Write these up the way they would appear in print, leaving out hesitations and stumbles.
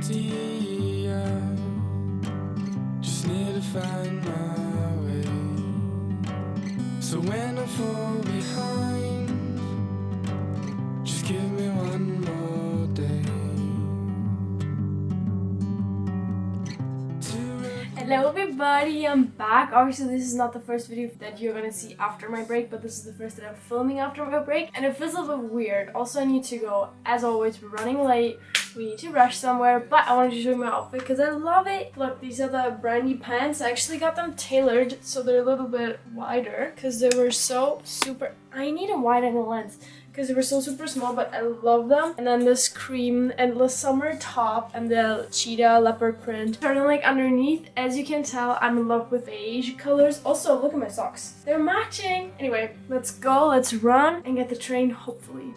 melody. I just need to find my way. So when I fall behind, just give me one more day. Hello everybody, I'm back. Obviously this is not the first video that you're gonna see after my break, but this is the first that I'm filming after my break, and it feels a little bit weird. Also I need to go, as always, we're running late, we need to rush somewhere, but I wanted to show you my outfit because I love it. Look, these are the brand new pants. I actually got them tailored so they're a little bit wider because they were so super, I need a wide angle lens because they were so super small, but I love them. And then this cream endless summer top and the cheetah leopard print. Turning like underneath, as you can tell, I'm in love with beige colors. Also, look at my socks. They're matching. Anyway, let's go, let's run and get the train, hopefully.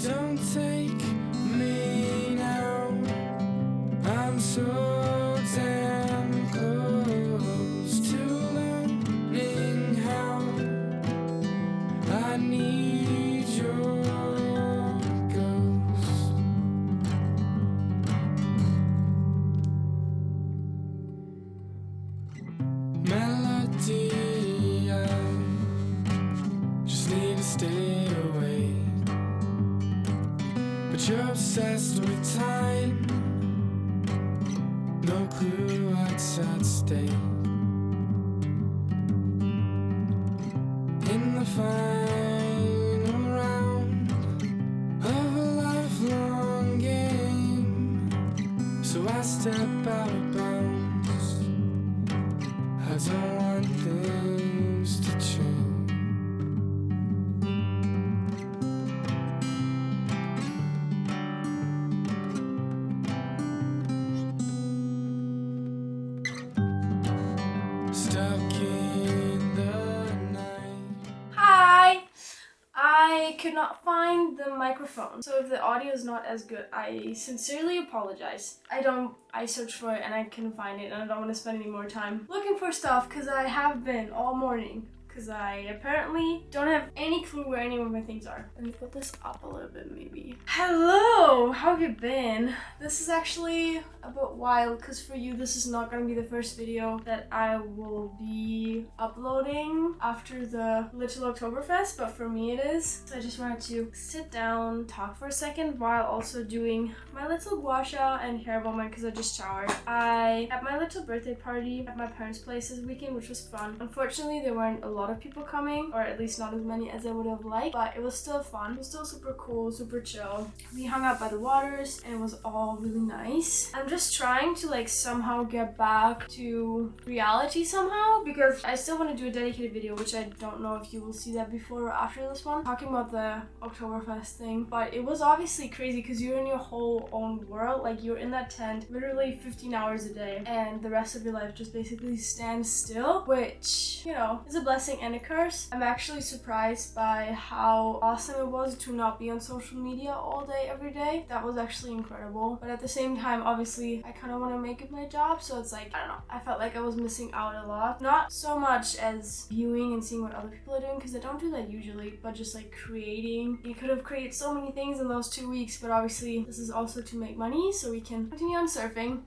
Don't take me now, I'm so damn close to learning how. I need your ghost. Melody, I just need to stay away. But you're obsessed with time, no clue what's at stake. In the final round of a lifelong game, so I step out of bounds. I don't want things to change. Stop cannot find the microphone. So if the audio is not as good, I sincerely apologize. I searched for it and I couldn't find it, and I don't want to spend any more time looking for stuff because I have been all morning. Because I apparently don't have any clue where any of my things are. Let me put this up a little bit maybe. Hello! How have you been? This is actually a bit wild because for you this is not going to be the first video that I will be uploading after the Little Oktoberfest, but for me it is. So I just wanted to sit down, talk for a second while also doing my little gua sha and hair moment because I just showered. I had my little birthday party at my parents' place this weekend, which was fun. Unfortunately, there weren't a lot of people coming, or at least not as many as I would have liked, but it was still fun. It was still super cool, super chill. We hung out by the waters and it was all really nice. I'm just trying to like somehow get back to reality somehow because I still want to do a dedicated video, which I don't know if you will see that before or after this one, talking about the Oktoberfest thing. But it was obviously crazy because you're in your whole own world. Like you're in that tent literally 15 hours a day and the rest of your life just basically stands still, which, you know, is a blessing and a curse. I'm actually surprised by how awesome it was to not be on social media all day every day. That was actually incredible. But at the same time, obviously I kind of want to make it my job, so it's like, I don't know, I felt like I was missing out a lot. Not so much as viewing and seeing what other people are doing because I don't do that usually, but just like creating. You could have created so many things in those 2 weeks, but obviously this is also to make money so we can continue on surfing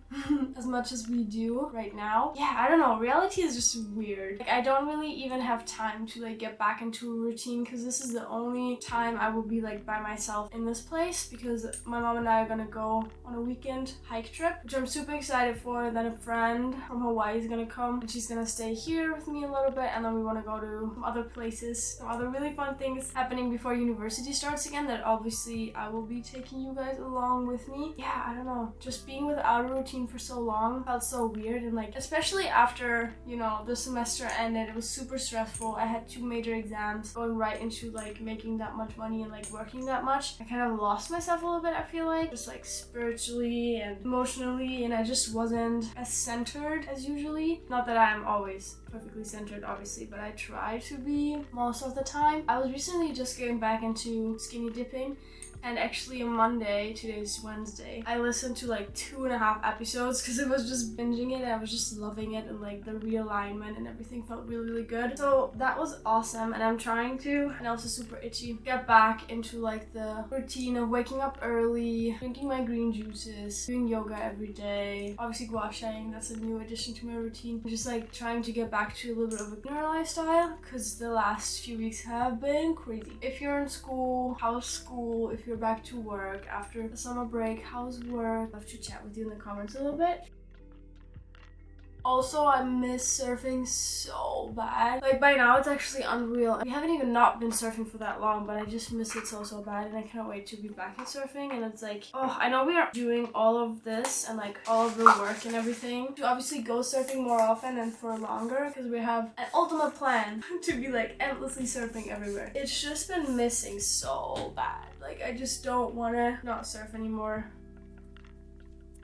as much as we do right now. Yeah, I don't know, reality is just weird. Like I don't really even have time to like get back into a routine because this is the only time I will be like by myself in this place because my mom and I are gonna go on a weekend hike trip, which I'm super excited for. And then a friend from Hawaii is gonna come and she's gonna stay here with me a little bit, and then we want to go to some other places, some other really fun things happening before university starts again that obviously I will be taking you guys along with me. Yeah, I don't know, just being without a routine for so long felt so weird, and like especially after, you know, the semester ended, it was super stressful. I had 2 major exams going right into like making that much money and like working that much. I kind of lost myself a little bit, I feel like, just like spiritually and emotionally, and I just wasn't as centered as usually. Not that I'm always perfectly centered obviously, but I try to be most of the time. I was recently just getting back into skinny dipping, and actually on Monday, today's Wednesday, I listened to like 2.5 episodes because it was just binging it and I was just loving it, and like the realignment and everything felt really, really good. So that was awesome, and I'm trying to, and also super itchy, get back into like the routine of waking up early, drinking my green juices, doing yoga every day, obviously gua shaing, that's a new addition to my routine. Just like trying to get back to a little bit of a cleaner lifestyle because the last few weeks have been crazy. If you're in school, how's school? If you're back to work after the summer break, how's work? I'd love to chat with you in the comments a little bit. Also, I miss surfing so bad. Like by now it's actually unreal. We haven't even not been surfing for that long, but I just miss it so bad, and I can't wait to be back at surfing. And it's like, oh, I know we are doing all of this and like all of the work and everything to obviously go surfing more often and for longer because we have an ultimate plan to be like endlessly surfing everywhere. It's just been missing so bad. Like I just don't want to not surf anymore.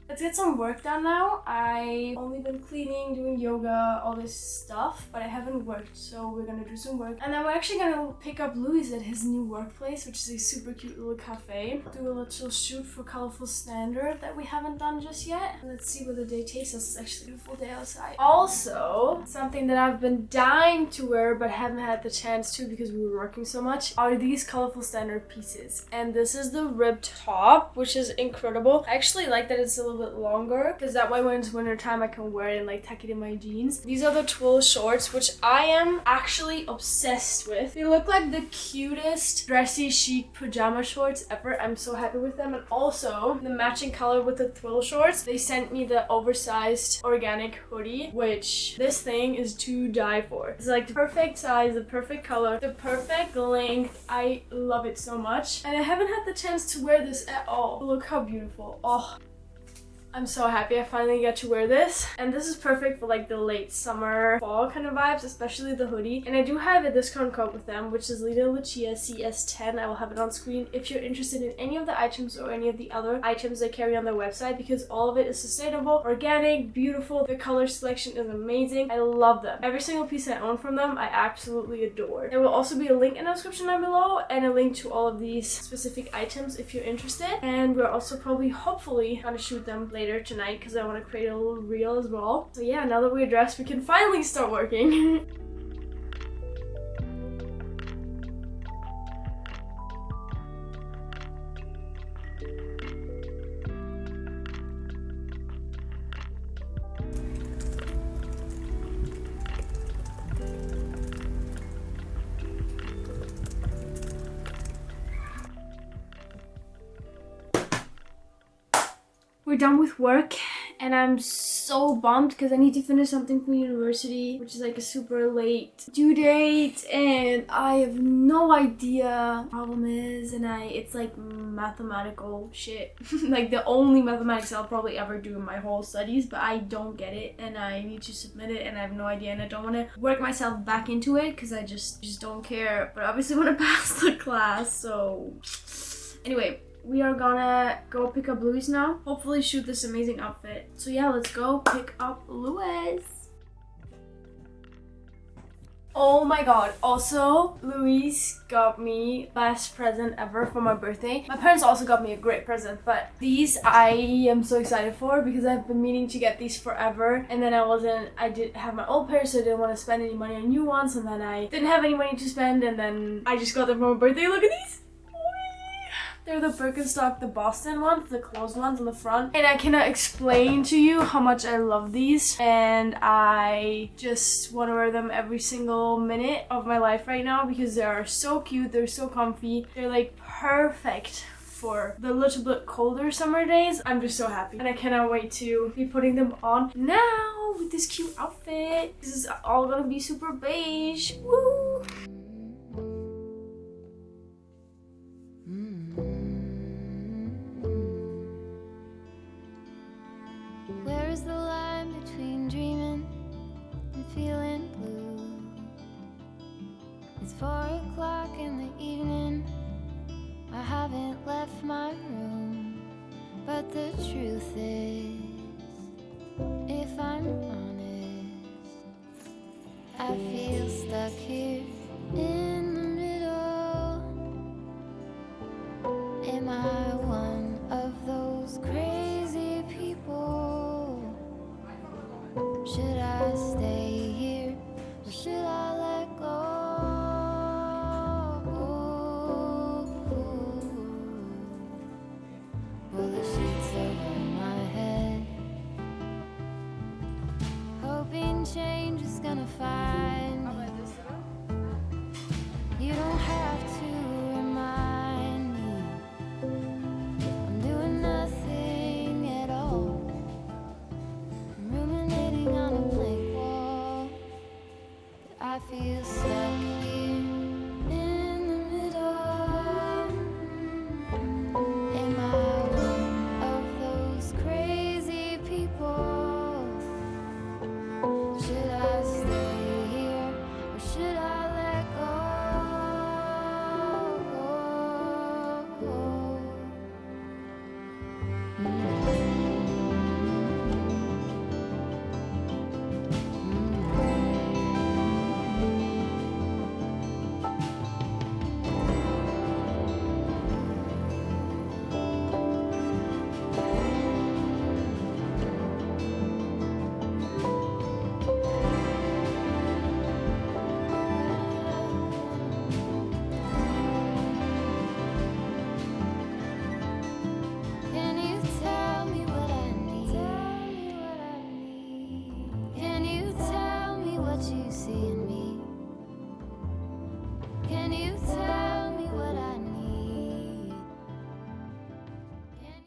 Let's get some work done now. I've only been cleaning, doing yoga, all this stuff, but I haven't worked, so we're gonna do some work. And then we're actually gonna pick up Louis at his new workplace, which is a super cute little cafe. Do a little shoot for Colorful Standard that we haven't done just yet. Let's see what the day takes us. It's actually a beautiful day outside. Also, something that I've been dying to wear but haven't had the chance to because we were working so much are these Colorful Standard pieces. And this is the ribbed top, which is incredible. I actually like that it's a little bit longer because that way when it's winter time I can wear it and like tuck it in my jeans. These are the twill shorts, which I am actually obsessed with. They look like the cutest dressy chic pajama shorts ever. I'm so happy with them. And also the matching color with the twill shorts, they sent me the oversized organic hoodie, which this thing is to die for. It's like the perfect size, the perfect color, the perfect length. I love it so much, and I haven't had the chance to wear this at all. Look how beautiful. Oh, I'm so happy I finally get to wear this. And this is perfect for like the late summer, fall kind of vibes, especially the hoodie. And I do have a discount code with them, which is LenaLuciia CS10. I will have it on screen if you're interested in any of the items or any of the other items they carry on their website, because all of it is sustainable, organic, beautiful. The color selection is amazing. I love them. Every single piece I own from them, I absolutely adore. There will also be a link in the description down below and a link to all of these specific items if you're interested. And we're also probably, hopefully, gonna shoot them later tonight because I want to create a little reel as well. So yeah, now that we're dressed, we can finally start working. We're done with work and I'm so bummed because I need to finish something for university, which is like a super late due date, and I have no idea what the problem is, and it's like mathematical shit. Like the only mathematics I'll probably ever do in my whole studies, but I don't get it and I need to submit it and I have no idea, and I don't want to work myself back into it because I just don't care, but obviously want to pass the class. So anyway, we are gonna go pick up Louis now. Hopefully shoot this amazing outfit. So yeah, let's go pick up Louis. Oh my god, also Louis got me best present ever for my birthday. My parents also got me a great present, but these I am so excited for because I've been meaning to get these forever, and then I didn't have my old pair, so I didn't want to spend any money on new ones, and then I didn't have any money to spend, and then I just got them for my birthday. Look at these! They're the Birkenstock, the Boston ones, the closed ones on the front. And I cannot explain to you how much I love these. And I just want to wear them every single minute of my life right now because they are so cute, they're so comfy. They're like perfect for the little bit colder summer days. I'm just so happy. And I cannot wait to be putting them on now with this cute outfit. This is all gonna be super beige. Woo! Where is the line between dreaming and feeling blue? It's 4 o'clock in the evening. I haven't left my room, but the truth is, if I'm honest, I feel stuck here in the middle. Am I one of those crazy people? Should I stay here or should I let go? Pull the sheets over my head, hoping change is gonna find me. You don't have to remind me I'm doing nothing at all. I'm ruminating on a blank wall. I feel stuck here in the middle. Am I one of those crazy people? Should I stay here or should I let Can you tell me what I need? Can you tell me what you see in me?